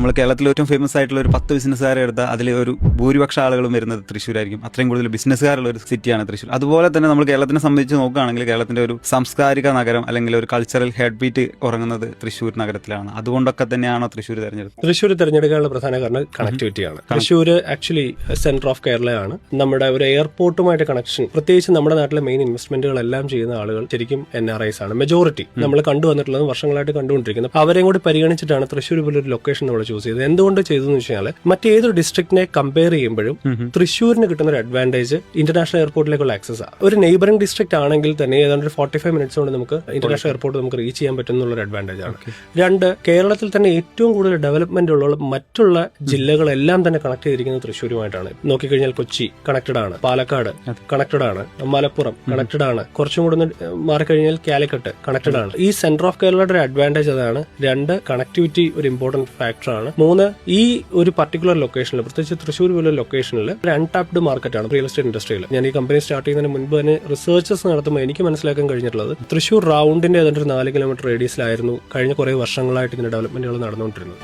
നമ്മൾ കേരളത്തിൽ ഏറ്റവും ഫേമസ് ആയിട്ടുള്ള ഒരു 10 ബിസിനസ്സുകാരെ എടുത്താൽ അതിൽ ഒരു ഭൂരിപക്ഷ ആളുകളും വരുന്നത് തൃശ്ശൂരായിരിക്കും. അത്രയും കൂടുതൽ ബിസിനസ്സുകാരുള്ള ഒരു സിറ്റിയാണ് തൃശ്ശൂർ. അതുപോലെ തന്നെ നമ്മൾ കേരളത്തിനെ സംബന്ധിച്ച് നോക്കുകയാണെങ്കിൽ കേരളത്തിന്റെ ഒരു സാംസ്കാരിക നഗരം അല്ലെങ്കിൽ ഒരു കൾച്ചറൽ ഹെഡ് ബീറ്റ് ഉറങ്ങുന്നത് തൃശ്ശൂർ നഗരത്തിലാണ്. അതുകൊണ്ടൊക്കെ തന്നെയാണോ തൃശ്ശൂർ തെരഞ്ഞെടുത്തത്? തൃശ്ശൂർ തിരഞ്ഞെടുക്കാനുള്ള പ്രധാന കാരണം കണക്ടിവിറ്റിയാണ്. തൃശ്ശൂർ ആക്ച്വലി സെന്റർ ഓഫ് കേരളയാണ്. നമ്മുടെ ഒരു എയർപോർട്ടുമായിട്ട് കണക്ഷൻ, പ്രത്യേകിച്ച് നമ്മുടെ നാട്ടിലെ മെയിൻ ഇൻവെസ്റ്റ്മെന്റുകളെല്ലാം ചെയ്യുന്ന ആളുകൾ ശരിക്കും NRIs ആണ്. മെജോറിറ്റി നമ്മൾ കണ്ടുവന്നിട്ടുള്ളത് വർഷങ്ങളായിട്ട് കണ്ടുകൊണ്ടിരിക്കുന്നത്. അവരെയും കൂടി പരിഗണിച്ചിട്ടാണ് തൃശ്ശൂർ പോലൊരു ലൊക്കേഷൻ നമ്മൾ ചൂസ് ചെയ്തത്. എന്തുകൊണ്ട് ചെയ്തതെന്ന് വെച്ചാൽ മറ്റേതൊരു ഡിസ്ട്രിക്റ്റിനെ കമ്പയർ ചെയ്യുമ്പോഴും തൃശ്ശൂരിന് കിട്ടുന്ന ഒരു അഡ്വാൻറ്റേജ് ഇന്റർനാഷണൽ എയർപോർട്ടിലേക്കുള്ള ആക്സസ് ആണ്. ഒരു നെയ്ബറിംഗ് ഡിസ്ട്രിക്ട് ആണെങ്കിൽ തന്നെ ഏതാണ്ട് ഒരു 45 മിനിറ്റ്സ് കൊണ്ട് നമുക്ക് ഇന്റർനാഷണൽ എയർപോർട്ട് നമുക്ക് റീച്ച് ചെയ്യാൻ പറ്റുന്ന ഒരു അഡ്വാൻറ്റേജ് ആണ്. രണ്ട്, കേരളത്തിൽ തന്നെ ഏറ്റവും കൂടുതൽ ഡെവലപ്മെന്റ് ഉള്ള മറ്റുള്ള ജില്ലകളെല്ലാം തന്നെ കണക്ട് ചെയ്തിരിക്കുന്നത് തൃശ്ശൂരുമായിട്ടാണ്. നോക്കിക്കഴിഞ്ഞാൽ കൊച്ചി കണക്റ്റഡ് ആണ്, പാലക്കാട് കണക്റ്റഡ് ആണ്, മലപ്പുറം കണക്റ്റഡ് ആണ്, കുറച്ചും കൂടെ മാറിക്കഴിഞ്ഞാൽ കാലിക്കട്ട് കണക്റ്റഡ് ആണ്. ഈ സെന്റർ ഓഫ് കേരളയുടെ ഒരു അഡ്വാൻറ്റേജ് അതാണ്. രണ്ട്, കണക്ടിവിറ്റി ഒരു ഇമ്പോർട്ടന്റ് ഫാക്ടറാണ്. മൂന്ന്, ഈ ഒരു പർട്ടിക്കുലർ ലൊക്കേഷനിൽ, പ്രത്യേകിച്ച് തൃശ്ശൂർ പോലുള്ള ലൊക്കേഷനിൽ ഒരു അൺടാപ്ഡ് മാർക്കറ്റാണ് റിയൽ എസ്റ്റേറ്റ് ഇൻഡസ്ട്രിയിൽ. ഞാൻ ഈ കമ്പനി സ്റ്റാർട്ട് ചെയ്യുന്നതിന് മുൻപ് തന്നെ റിസർച്ചസ് നടത്തുമ്പോൾ എനിക്ക് മനസ്സിലാക്കാൻ കഴിഞ്ഞിട്ടുള്ളത് തൃശ്ശൂർ റൗണ്ടിന്റെ ഏതാണ്ട് ഒരു 4 കിലോമീറ്റർ റേഡിയസിലായിരുന്നു കഴിഞ്ഞ കുറെ വർഷങ്ങളായിട്ട് ഇതിന്റെ ഡെവലപ്മെന്റുകൾ നടന്നുകൊണ്ടിരുന്നത്.